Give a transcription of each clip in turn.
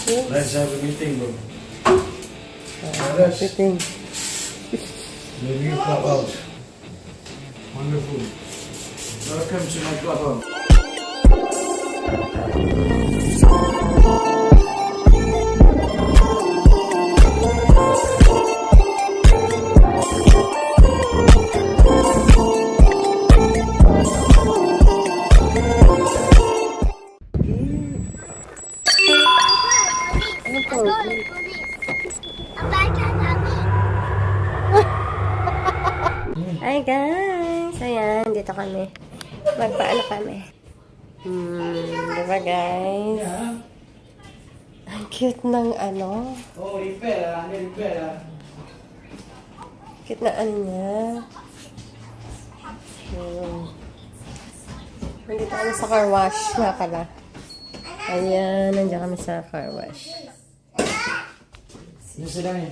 Let's have a meeting, bro. Meeting. The new clubhouse. Wonderful. Welcome to my clubhouse. Hi guys! Ayan, dito kami. Magpaano kami. Diba guys? Ang cute ng ano. Oh, repair lah. Ini repair lah. Cute na ano niya. Nandito kami sa car wash nga pala. Ayan, nandiyan kami sa car wash. Ini sedang ni.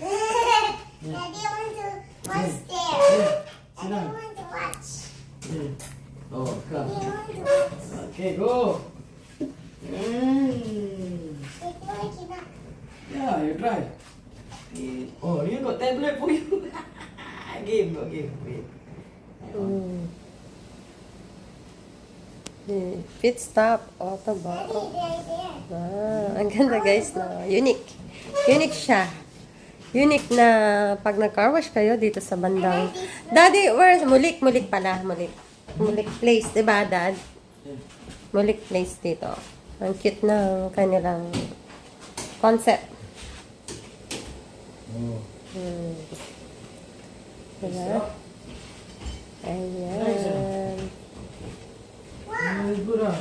Daddy, I want to watch there. Sit I down. want to watch. Oh, come. I want to watch. Okay, go. Yeah, you try. Oh, you got tablet for you. Game. Wait. Pit stop, auto ba? Ang ganda guys na. Unique. Unique siya. Unique na pag nag-car wash kayo dito sa bandang. Daddy, where's Mulik? Mulik pala. Mulik place, diba dad? Mulik place dito. Ang cute ng kanilang concept. Oh. Diba? Ayan. Good ah.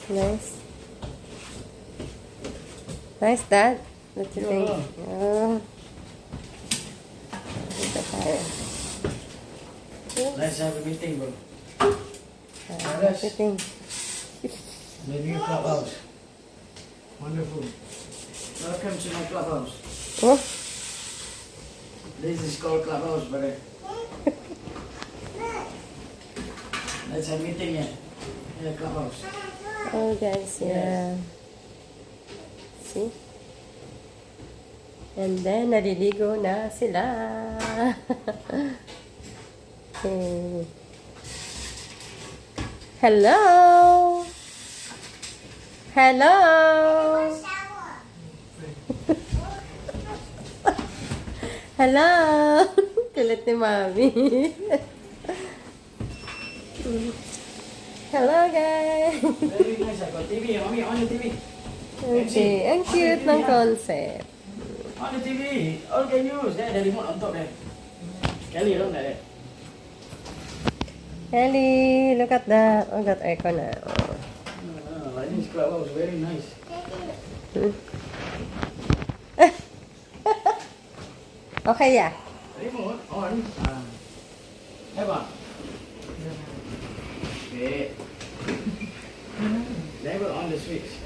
Nice. Nice, Dad. What you think? Dito tayo. Let's have a meeting, bro. What you think? The new clubhouse. Wonderful. Welcome to my clubhouse. Oh, This is called clubhouse, brother. Let's have a meeting here. In the clubhouse. oh guys, yeah. See? And then, naliligo na sila. Okay. Hello! Hello! Hello! Kulit ni Mami. Hello, guys! Very nice. I got TV. Mommy, on the TV. Okay, ang cute ng concept. On the TV. All can use. There, the remote on top there. Kelly, look at that. Ellie, look at that. Oh, got aircon na. Oh. This clubhouse very nice. Okay, yeah. Remote on. Have Okay. Never on the switch.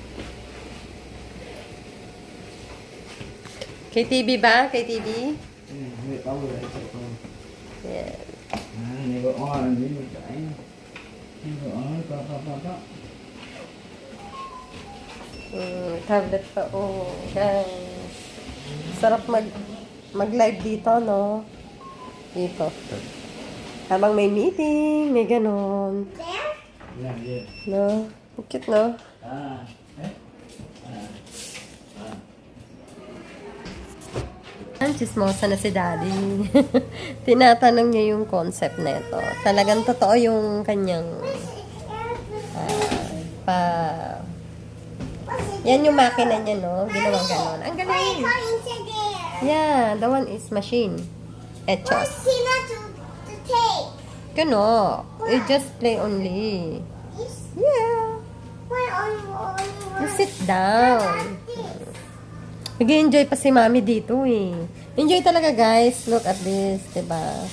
KTV ba? KTV? Wait, power. Yeah. Never on. Never on. Pa. Tablet pa. Oh, guys. Sarap mag-live dito, no? Dito. Habang may meeting, may ganon. Yeah. No? Ang cute, no? Chismosa na si Daddy. Tinatanong niya yung concept nito. Talagang totoo yung kanyang yan yung makina niya, no? Ginawang ganon. Ang galing. Yeah, the one is machine. Echos. Kano. You just play only. Yeah. You sit down. Nag-enjoy pa si Mami dito eh. Enjoy talaga guys. Look at this, diba?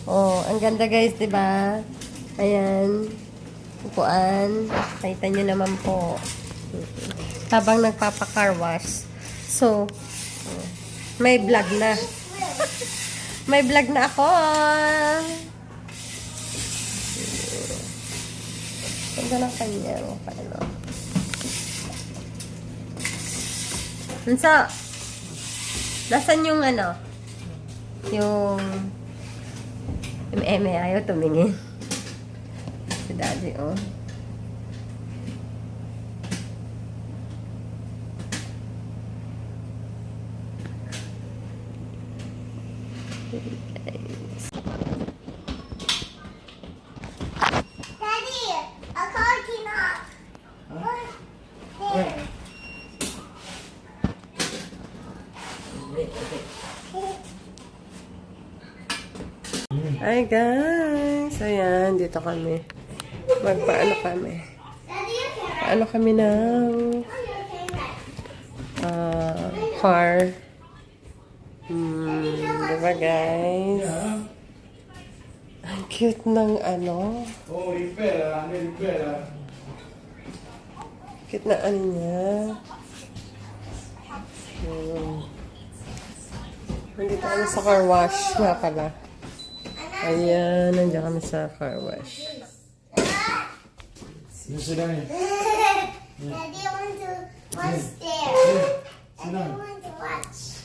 Oh, ang ganda guys, diba? Ayan. Upuan. Kita nyo naman po. Habang nagpapa-car wash. So, may vlog na. May vlog na ako. Ganda ng kanya. Paano? Unsa? Nasaan yung ano? Yung eme ayaw tumingin. Si daddy, oh. Daddy, a car came up. There. Hi guys! Ayan, dito kami. Magpaano kami? Daddy, you can ride. Paano kami ng Oh, you can ride. car. Diba guys? Yeah. Ang cute ng ano. Oh, repair. Repair. Cute na ano niya. Nandito kami sa car wash nga pala. Ayan, nandiyan kami sa car wash. You sit down here. Daddy, I want to watch there. Sit Daddy, I down. want to watch.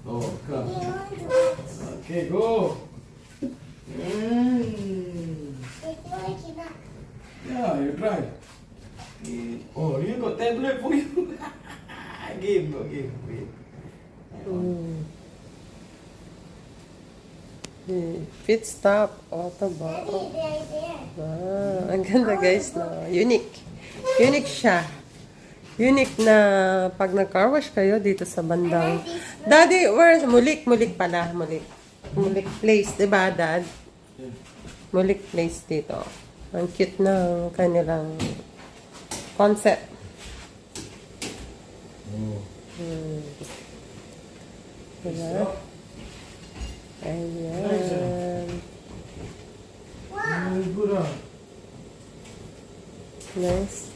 Oh, come. Daddy, I want to watch. Okay, go. Mm. Daddy, I cannot. Yeah, you try. Oh, you got tablet for you. Game. Pit stop, auto ba? Daddy, they're there. Ang ganda guys, no? Unique. Unique siya. Unique na pag nag-car wash kayo dito sa bandang. Daddy, where's Mulik? Mulik pala, Mulik. Mulik place, di ba, Dad? Mulik place dito. Ang cute ng kanilang concept. Oh. Diba? Ayan. Very good. Nice.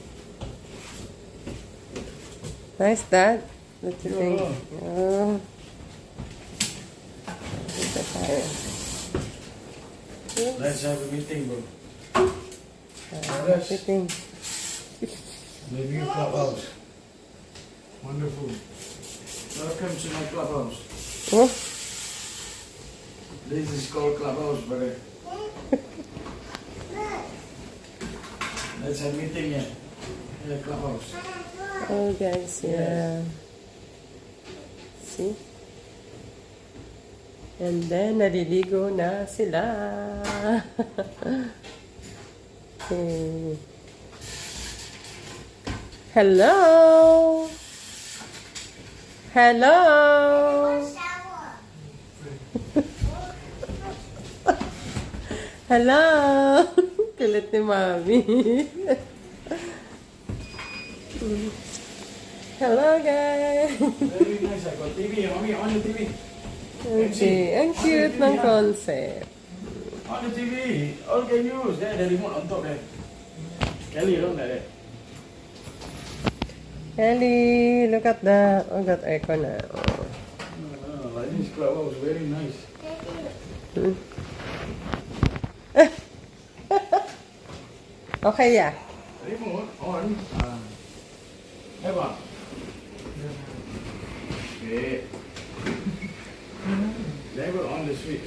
Nice, Dad. What do you think? Oh. Dito tayo. Let's have a meeting, bro. What do you think? Maybe in clubhouse. Wonderful. Welcome to my clubhouse. Oh, This is called clubhouse, brother. Let's have meeting here. In the clubhouse. oh guys, yeah. See? And then, naliligo na sila. Okay. Hello! Hello! Shower. Hello! Kulit ni Mami. Hello, guys! Very nice. I got TV. Mommy, on the TV. Okay, ang cute ng concept. On the TV. All can use. There, the remote on top there. Kelly, look at that. Ellie, look at that. Oh, got aircon na. Oh. Like this clubhouse, very nice. Okay, yeah. Remote on. Eva. Okay. Never on the switch.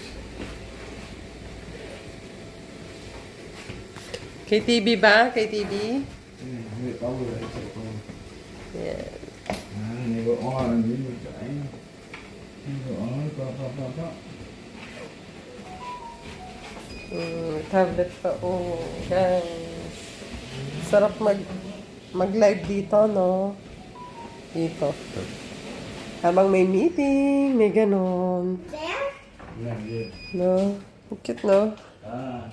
KTV ba? KTV? Wait, power. Yeah. Never on. Never on. Pa. Tablet pa. Oh, guys. Sarap mag-live dito, no? Dito. Habang may meeting, may ganon. There? Yeah, yeah. No? Cute, no? Eh?